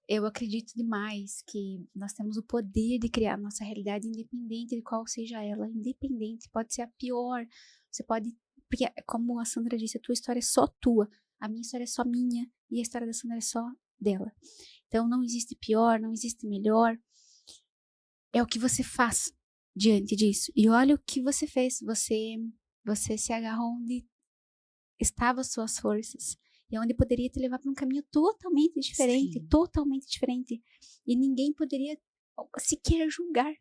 eu acredito demais que nós temos o poder de criar nossa realidade independente de qual seja ela, independente, pode ser a pior, você pode, porque como a Sandra disse, a tua história é só tua, a minha história é só minha e a história da Sandra é só dela. Então não existe pior, não existe melhor, é o que você faz diante disso. E olha o que você fez, você se agarrou onde estavam as suas forças. E onde poderia te levar para um caminho totalmente diferente, Sim. totalmente diferente. E ninguém poderia sequer julgar.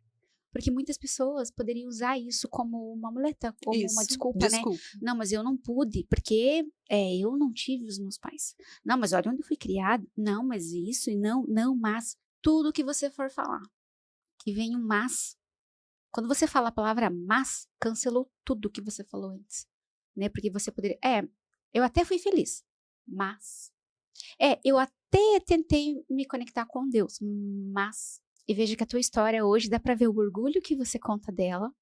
Porque muitas pessoas poderiam usar isso como uma muleta, como uma desculpa, né? Não, mas eu não pude, porque eu não tive os meus pais. Não, mas olha onde eu fui criada. Não, mas isso, e não, mas. Tudo que você for falar, que vem um mas. Quando você fala a palavra mas, cancelou tudo que você falou antes. Né? Porque você poderia... eu até fui feliz. Mas, eu até tentei me conectar com Deus, mas, e veja que a tua história hoje, dá pra ver o orgulho que você conta dela,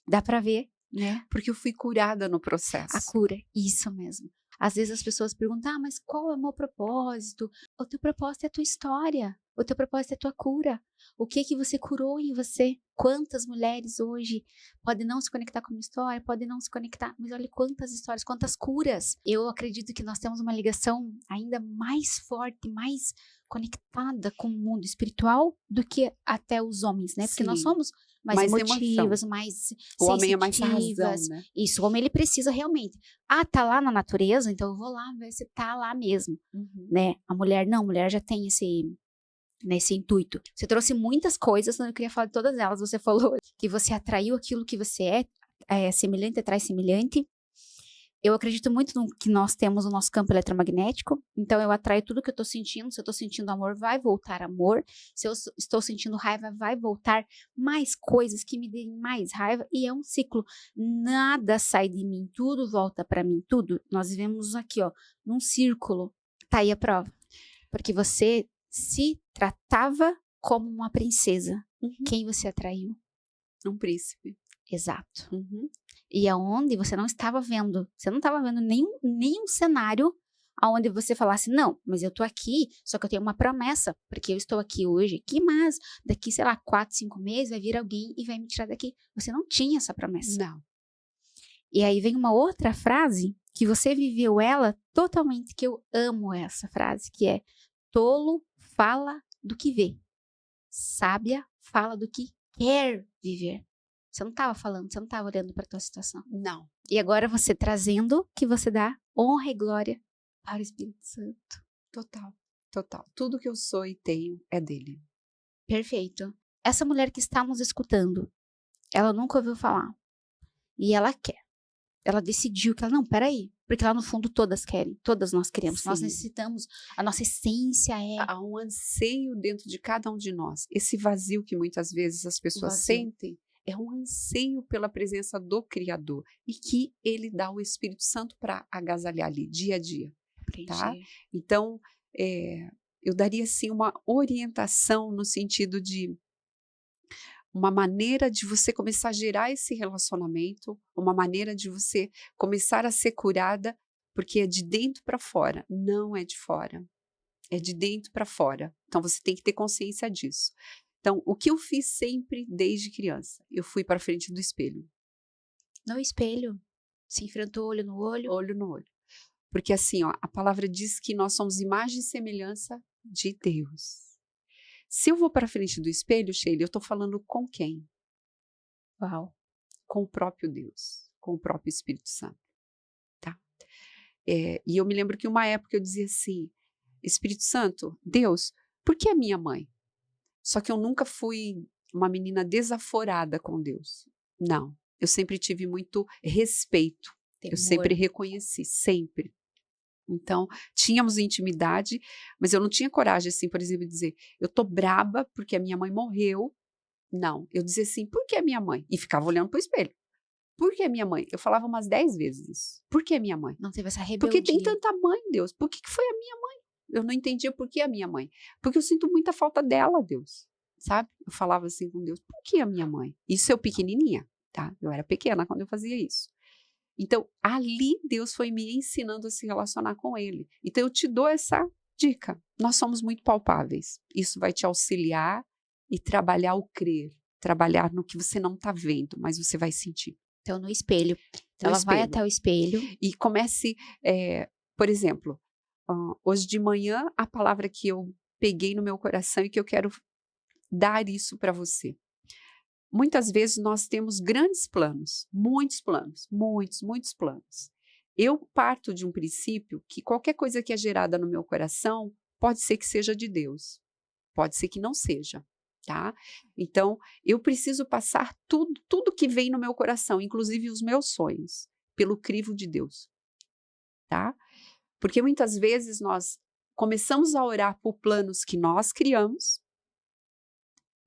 dá pra ver, né? Porque eu fui curada no A processo. cura, isso mesmo. Às vezes as pessoas perguntam, mas qual é o meu propósito? O teu propósito é a tua história. O teu propósito é a tua cura. O que você curou em você? Quantas mulheres hoje podem não se conectar com uma história, podem não se conectar, mas olha quantas histórias, quantas curas. Eu acredito que nós temos uma ligação ainda mais forte, mais conectada com o mundo espiritual do que até os homens, né? Porque nós Sim. somos mais emotivas, mais o homem é mais razão, sensitivas. né? Isso, o homem ele precisa realmente. Tá lá na natureza, então eu vou lá ver se tá lá mesmo, né? A mulher não, a mulher já tem nesse intuito. Você trouxe muitas coisas, eu queria falar de todas elas. Você falou que você atraiu aquilo que você semelhante atrai semelhante. Eu acredito muito no que nós temos no nosso campo eletromagnético, então eu atraio tudo que eu tô sentindo. Se eu tô sentindo amor, vai voltar amor. Se eu estou sentindo raiva, vai voltar mais coisas que me deem mais raiva, e é um ciclo. Nada sai de mim, tudo volta para mim, tudo. Nós vivemos aqui, ó, num círculo. Tá aí a prova. Porque você se tratava como uma princesa. Quem você atraiu? Um príncipe. Exato. E aonde você não estava vendo, você não estava vendo nenhum cenário aonde você falasse, não, mas eu tô aqui, só que eu tenho uma promessa, porque eu estou aqui hoje, mas daqui, sei lá, 4, 5 meses vai vir alguém e vai me tirar daqui. Você não tinha essa promessa. Não. E aí vem uma outra frase, que você viveu ela totalmente, que eu amo essa frase, que é: tolo fala do que vê, sábia fala do que quer viver. Você não estava falando, você não estava olhando para a tua situação. Não. E agora você trazendo, que você dá honra e glória para o Espírito Santo. Total, total. Tudo que eu sou e tenho é dele. Perfeito. Essa mulher que está nos escutando, ela nunca ouviu falar. E ela quer. Ela decidiu que ela, não, peraí. Porque lá no fundo todas querem, todas nós queremos. Sim. Nós necessitamos, a nossa essência Há um anseio dentro de cada um de nós. Esse vazio que muitas vezes as pessoas sentem é um anseio pela presença do Criador e que ele dá o Espírito Santo para agasalhar ali dia a dia. Tá? Então, eu daria assim uma orientação no sentido de uma maneira de você começar a gerar esse relacionamento, uma maneira de você começar a ser curada, porque é de dentro para fora, não é de fora. É de dentro para fora. Então, você tem que ter consciência disso. Então, o que eu fiz sempre desde criança? Eu fui para frente do espelho. No espelho. Se enfrentou olho no olho. Olho no olho. Porque assim, ó, a palavra diz que nós somos imagem e semelhança de Deus. Se eu vou para frente do espelho, Sheila, eu estou falando com quem? Uau. Com o próprio Deus, com o próprio Espírito Santo. E eu me lembro que uma época eu dizia assim, Espírito Santo, Deus, por que a minha mãe? Só que eu nunca fui uma menina desaforada com Deus. Não, eu sempre tive muito respeito. Eu sempre reconheci, sempre. Então, tínhamos intimidade, mas eu não tinha coragem, assim, por exemplo, de dizer, eu tô braba porque a minha mãe morreu. Não, eu dizia assim, por que a minha mãe? E ficava olhando pro espelho. Por que a minha mãe? Eu falava umas 10 vezes isso. Por que a minha mãe? Não teve essa Porque tem rebeldia. tanta mãe, Deus. Por que foi a minha mãe? Eu não entendia por que a minha mãe. Porque eu sinto muita falta dela, Deus. Sabe? Eu falava assim com Deus, por que a minha mãe? Isso eu pequenininha, tá? Eu era pequena quando eu fazia isso. Então, ali Deus foi me ensinando a se relacionar com Ele. Então, eu te dou essa dica. Nós somos muito palpáveis. Isso vai te auxiliar e trabalhar o crer. Trabalhar no que você não está vendo, mas você vai sentir. Então, no espelho. No Ela vai espelho. até o espelho. E comece, por exemplo, hoje de manhã, a palavra que eu peguei no meu coração e que eu quero dar isso para você. Muitas vezes nós temos grandes planos, muitos planos, muitos planos. Eu parto de um princípio que qualquer coisa que é gerada no meu coração pode ser que seja de Deus, pode ser que não seja, tá? Então, eu preciso passar tudo que vem no meu coração, inclusive os meus sonhos, pelo crivo de Deus, tá? Porque muitas vezes nós começamos a orar por planos que nós criamos,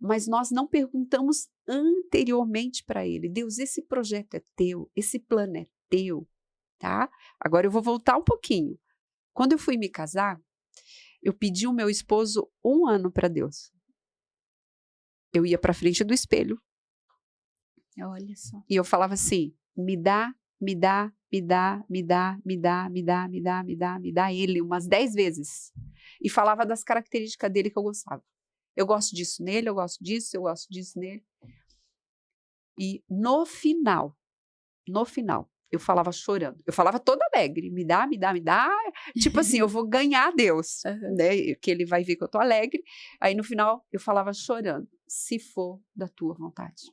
mas nós não perguntamos anteriormente para ele, Deus, esse projeto é teu, esse plano é teu, tá? Agora eu vou voltar um pouquinho. Quando eu fui me casar, eu pedi o meu esposo 1 ano para Deus. Eu ia para frente do espelho. Olha só. E eu falava assim, me dá ele umas 10 vezes. E falava das características dele que eu gostava. Eu gosto disso nele, eu gosto disso nele. E no final, eu falava chorando. Eu falava toda alegre, me dá. Tipo assim, eu vou ganhar Deus, né? Que ele vai ver que eu tô alegre. Aí no final, eu falava chorando, se for da tua vontade.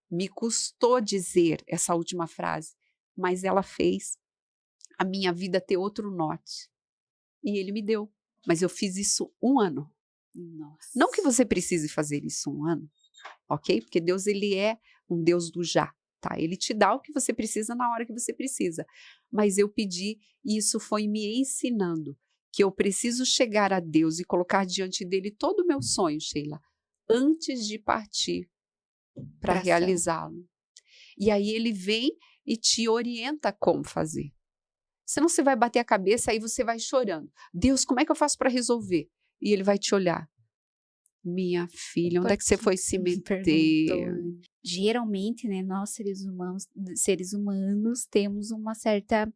Me custou dizer essa última frase, mas ela fez a minha vida ter outro norte. E ele me deu. Mas eu fiz isso 1 ano. Nossa. Não que você precise fazer isso 1 ano, ok? Porque Deus, ele é um Deus do já, tá? Ele te dá o que você precisa na hora que você precisa. Mas eu pedi e isso foi me ensinando que eu preciso chegar a Deus e colocar diante dele todo o meu sonho, Sheila, antes de partir para realizá-lo. E aí ele vem e te orienta como fazer. Senão você vai bater a cabeça, aí você vai chorando. Deus, como é que eu faço para resolver? E ele vai te olhar. Minha filha, onde é que você foi se meter? Geralmente, né, nós seres humanos temos uma certa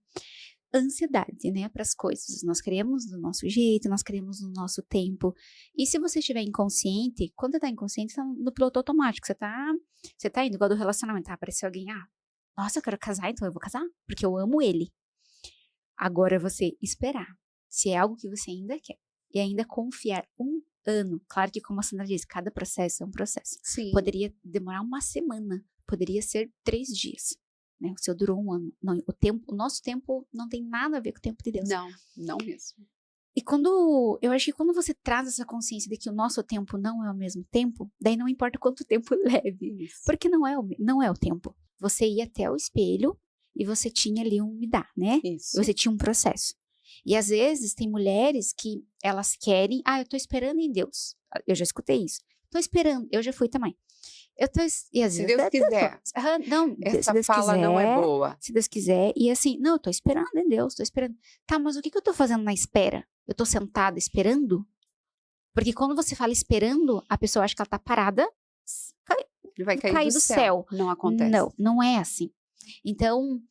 ansiedade, né, para as coisas. Nós queremos do nosso jeito, nós queremos no nosso tempo. E se você estiver inconsciente, quando você tá inconsciente, você tá no piloto automático. Você tá indo igual do relacionamento. Apareceu alguém, nossa, eu quero casar, então eu vou casar, porque eu amo ele. Agora é você esperar, se é algo que você ainda quer, e ainda confiar 1 ano. Claro que, como a Sandra disse, cada processo é um processo. Sim. Poderia demorar 1 semana, poderia ser 3 dias, né? O seu durou 1 ano. Não, o nosso tempo não tem nada a ver com o tempo de Deus. Não mesmo. E eu acho que quando você traz essa consciência de que o nosso tempo não é o mesmo tempo, daí não importa quanto tempo leve, Isso. porque não é o tempo. Você ia até o espelho e você tinha ali um me dá, né? Isso. Você tinha um processo. E às vezes tem mulheres que elas querem, eu tô esperando em Deus. Eu já escutei isso. Tô esperando, eu já fui também. E às Se vezes, Deus quiser. não, Essa se Deus fala quiser, não é boa. se Deus quiser, e assim, não, eu tô esperando em Deus, tô esperando. Tá, mas o que eu tô fazendo na espera? Eu tô sentada esperando? Porque quando você fala esperando, a pessoa acha que ela tá parada, Vai cair do céu. Não acontece. Não é assim. Então,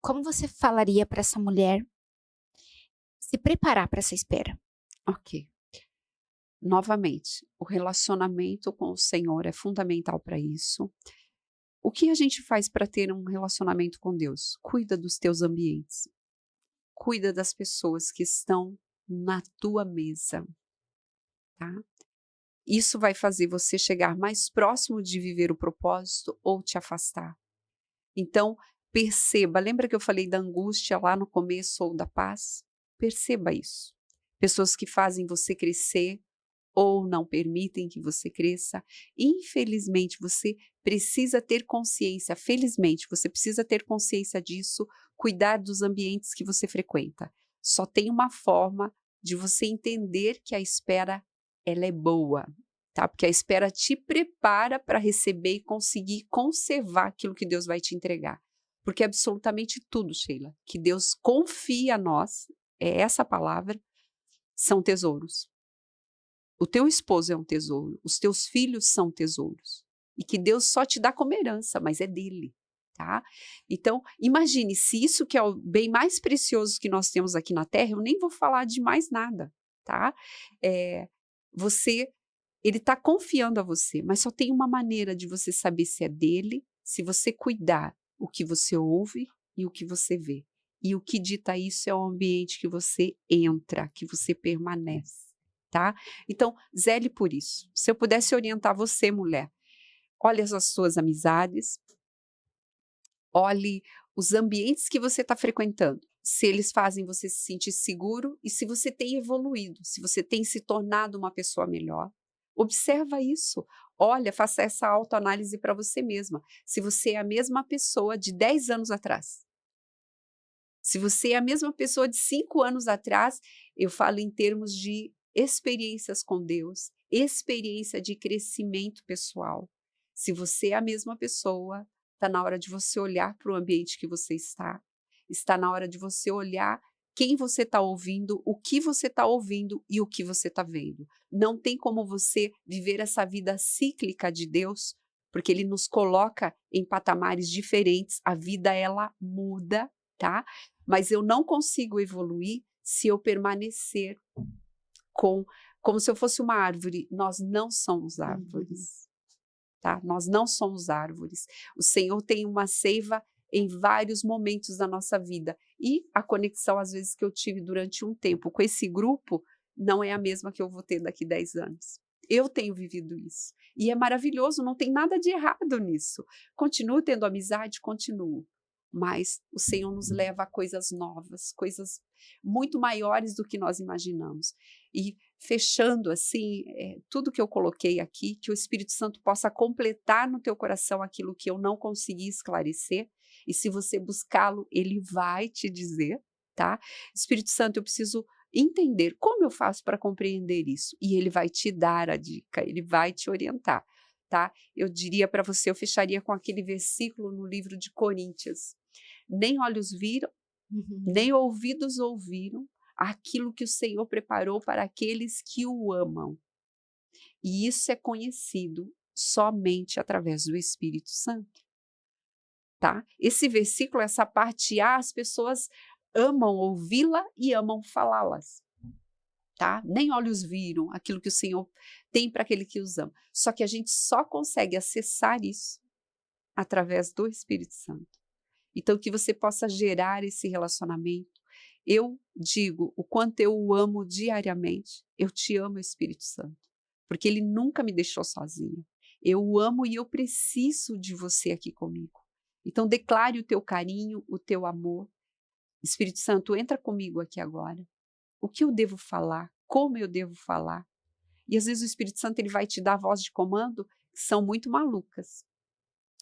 como você falaria para essa mulher se preparar para essa espera? Ok. Novamente, o relacionamento com o Senhor é fundamental para isso. O que a gente faz para ter um relacionamento com Deus? Cuida dos teus ambientes. Cuida das pessoas que estão na tua mesa, tá? Isso vai fazer você chegar mais próximo de viver o propósito ou te afastar. Então, perceba, lembra que eu falei da angústia lá no começo ou da paz? Perceba isso. Pessoas que fazem você crescer ou não permitem que você cresça. Infelizmente, você precisa ter consciência, felizmente, você precisa ter consciência disso, cuidar dos ambientes que você frequenta. Só tem uma forma de você entender que a espera, ela é boa, tá? Porque a espera te prepara para receber e conseguir conservar aquilo que Deus vai te entregar. Porque absolutamente tudo, Sheila, que Deus confia a nós, é essa a palavra, são tesouros. O teu esposo é um tesouro, os teus filhos são tesouros. E que Deus só te dá como herança, mas é dele, tá? Então, imagine, se isso que é o bem mais precioso que nós temos aqui na Terra, eu nem vou falar de mais nada, tá? Ele está confiando a você, mas só tem uma maneira de você saber se é dele, se você cuidar o que você ouve e o que você vê. E o que dita isso é o ambiente que você entra, que você permanece, tá? Então, zele por isso. Se eu pudesse orientar você, mulher, olhe as suas amizades, olhe os ambientes que você está frequentando, se eles fazem você se sentir seguro e se você tem evoluído, se você tem se tornado uma pessoa melhor. Observa isso. Olha, faça essa autoanálise para você mesma. Se você é a mesma pessoa de 10 anos atrás, se você é a mesma pessoa de 5 anos atrás, eu falo em termos de experiências com Deus, experiência de crescimento pessoal. Se você é a mesma pessoa, está na hora de você olhar para o ambiente que você está na hora de você olhar quem você está ouvindo, o que você está ouvindo e o que você está vendo. Não tem como você viver essa vida cíclica de Deus, porque Ele nos coloca em patamares diferentes, a vida ela muda, tá? Mas eu não consigo evoluir se eu permanecer como se eu fosse uma árvore. Nós não somos árvores, tá? Nós não somos árvores. O Senhor tem uma seiva em vários momentos da nossa vida. E a conexão, às vezes, que eu tive durante um tempo com esse grupo não é a mesma que eu vou ter daqui 10 anos. Eu tenho vivido isso. E é maravilhoso, não tem nada de errado nisso. Continuo tendo amizade, continuo. Mas o Senhor nos leva a coisas novas, coisas muito maiores do que nós imaginamos. E fechando assim, tudo que eu coloquei aqui, que o Espírito Santo possa completar no teu coração aquilo que eu não consegui esclarecer. E se você buscá-lo, ele vai te dizer, tá? Espírito Santo, eu preciso entender como eu faço para compreender isso. E ele vai te dar a dica, ele vai te orientar, tá? Eu diria para você, eu fecharia com aquele versículo no livro de Coríntios. Nem olhos viram, nem ouvidos ouviram aquilo que o Senhor preparou para aqueles que o amam. E isso é conhecido somente através do Espírito Santo. Tá? Esse versículo, essa parte A, as pessoas amam ouvi-la e amam falá-las. Tá? Nem olhos viram aquilo que o Senhor tem para aquele que os ama. Só que a gente só consegue acessar isso através do Espírito Santo. Então, que você possa gerar esse relacionamento. Eu digo o quanto eu o amo diariamente. Eu te amo, Espírito Santo, porque ele nunca me deixou sozinha. Eu o amo e eu preciso de você aqui comigo. Então, declare o teu carinho, o teu amor. Espírito Santo, entra comigo aqui agora. O que eu devo falar? Como eu devo falar? E às vezes o Espírito Santo ele vai te dar voz de comando que são muito malucas.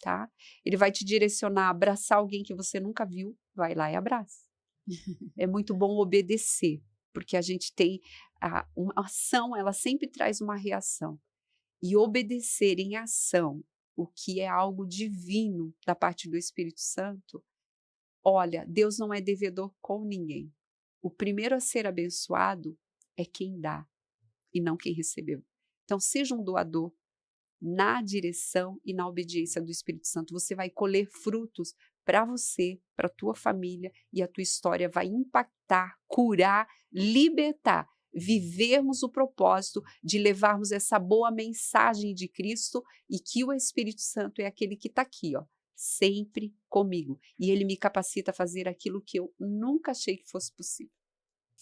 Tá? Ele vai te direcionar a abraçar alguém que você nunca viu, vai lá e abraça. É muito bom obedecer, porque a gente tem uma ação, ela sempre traz uma reação. E obedecer em ação, o que é algo divino da parte do Espírito Santo, olha, Deus não é devedor com ninguém. O primeiro a ser abençoado é quem dá e não quem recebeu. Então, seja um doador. Na direção e na obediência do Espírito Santo, você vai colher frutos para você, para a tua família, e a tua história vai impactar, curar, libertar, vivermos o propósito de levarmos essa boa mensagem de Cristo e que o Espírito Santo é aquele que está aqui, ó, sempre comigo. E ele me capacita a fazer aquilo que eu nunca achei que fosse possível.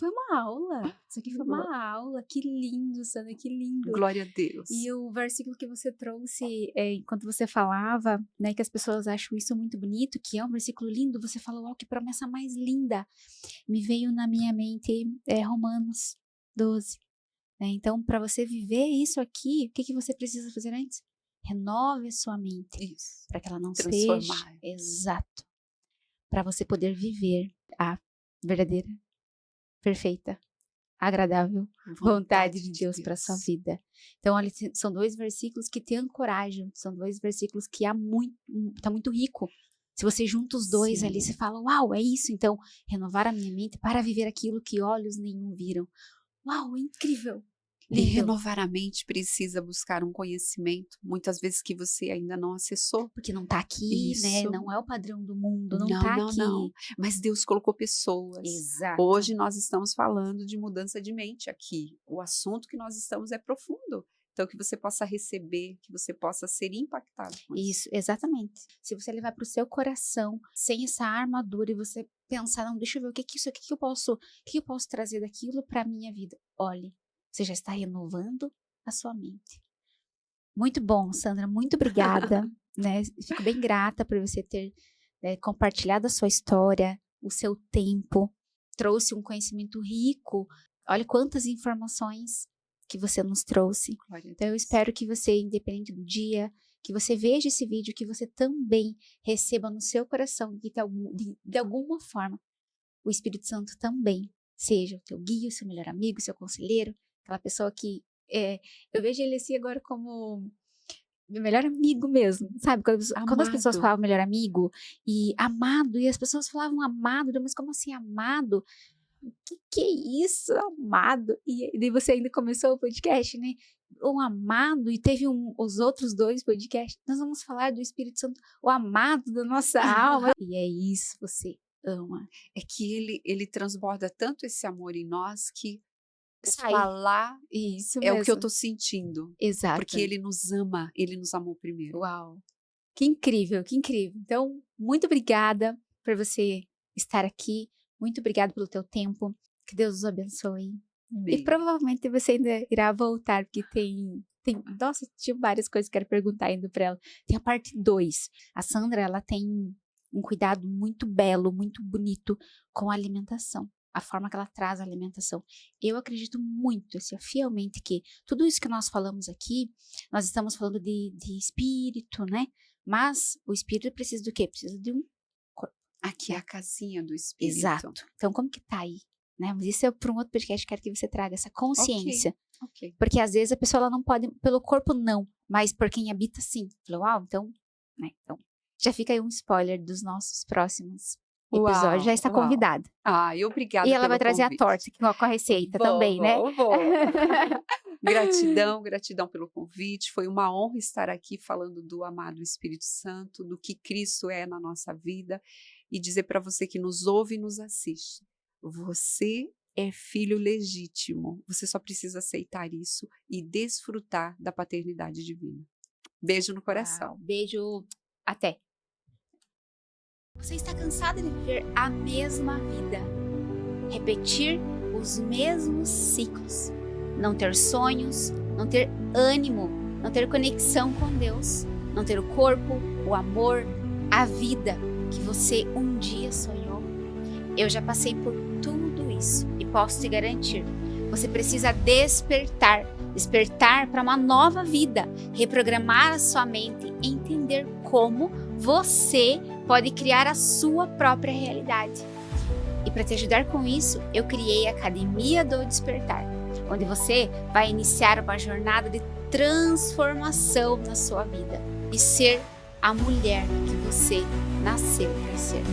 foi uma aula. Isso aqui foi uma aula. Que lindo, Sandra, que lindo. Glória a Deus. E o versículo que você trouxe, enquanto você falava, né, que as pessoas acham isso muito bonito, que é um versículo lindo, você falou, que promessa mais linda. Me veio na minha mente Romanos 12. Né? Então, para você viver isso aqui, o que você precisa fazer antes? Renove a sua mente. Isso. Para que ela não Transformar. seja. Exato. Para você poder viver a verdadeira, perfeita, agradável vontade de Deus para sua vida. Então, olha, são 2 versículos que te encorajam, são 2 versículos que tá muito rico. Se você junta os 2 ali, você fala, uau, é isso. Então, renovar a minha mente para viver aquilo que olhos nenhum viram. Uau, é incrível. E renovar a mente precisa buscar um conhecimento, muitas vezes que você ainda não acessou. Porque não tá aqui, Isso. né? Não é o padrão do mundo, não tá aqui. Não. Mas Deus colocou pessoas. Exato. Hoje nós estamos falando de mudança de mente aqui. O assunto que nós estamos é profundo. Então, que você possa receber, que você possa ser impactado com isso. Exatamente. Se você levar para o seu coração, sem essa armadura, e você pensar, não, deixa eu ver o que eu posso trazer daquilo para a minha vida. Olhe. Você já está renovando a sua mente. Muito bom, Sandra. Muito obrigada. Né? Fico bem grata por você ter compartilhado a sua história, o seu tempo. Trouxe um conhecimento rico. Olha quantas informações que você nos trouxe. Então, eu espero que você, independente do dia, que você veja esse vídeo, que você também receba no seu coração, que de alguma forma o Espírito Santo também seja o teu guia, o seu melhor amigo, o seu conselheiro, aquela pessoa que eu vejo ele assim agora como meu melhor amigo mesmo, sabe? Quando as pessoas falavam melhor amigo e amado, e as pessoas falavam amado, mas como assim amado? O que é isso, amado? E daí você ainda começou o podcast, né? O amado, e teve os outros 2 podcasts. Nós vamos falar do Espírito Santo, o amado da nossa alma. E é isso, você ama. É que ele transborda tanto esse amor em nós que Sai. Falar isso é mesmo. o que eu tô sentindo. Exato. Porque ele nos ama, ele nos amou primeiro. Uau. Que incrível, que incrível. Então, muito obrigada por você estar aqui. Muito obrigada pelo teu tempo. Que Deus os abençoe. Amém. E provavelmente você ainda irá voltar, porque nossa, tinha várias coisas que eu quero perguntar indo para ela. Tem a parte 2. A Sandra, ela tem um cuidado muito belo, muito bonito com a alimentação. A forma que ela traz a alimentação. Eu acredito muito, fielmente, que tudo isso que nós falamos aqui, nós estamos falando de espírito, né? Mas o espírito precisa do quê? Precisa de um corpo. Aqui é a casinha do espírito. Exato. Então, como que tá aí? Né? Mas isso é para um outro podcast, quero que você traga essa consciência. Okay. Porque às vezes a pessoa ela não pode, pelo corpo não, mas por quem habita sim. Falou, uau, então, né? Então, já fica aí um spoiler dos nossos próximos episódios, já está convidada. Obrigada. E ela vai trazer a torta com a receita também, né? Vou. Gratidão pelo convite. Foi uma honra estar aqui falando do amado Espírito Santo, do que Cristo é na nossa vida e dizer para você que nos ouve e nos assiste. Você é filho legítimo. Você só precisa aceitar isso e desfrutar da paternidade divina. Beijo no coração. Beijo. Até. Você está cansado de viver a mesma vida, repetir os mesmos ciclos, não ter sonhos, não ter ânimo, não ter conexão com Deus, não ter o corpo, o amor, a vida que você um dia sonhou? Eu já passei por tudo isso e posso te garantir, você precisa despertar para uma nova vida, reprogramar a sua mente, entender como você pode criar a sua própria realidade. E para te ajudar com isso, eu criei a Academia do Despertar, onde você vai iniciar uma jornada de transformação na sua vida e ser a mulher que você nasceu para ser.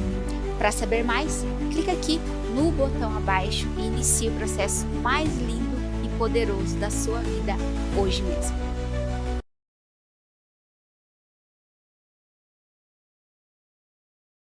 Para saber mais, clica aqui no botão abaixo e inicie o processo mais lindo e poderoso da sua vida hoje mesmo.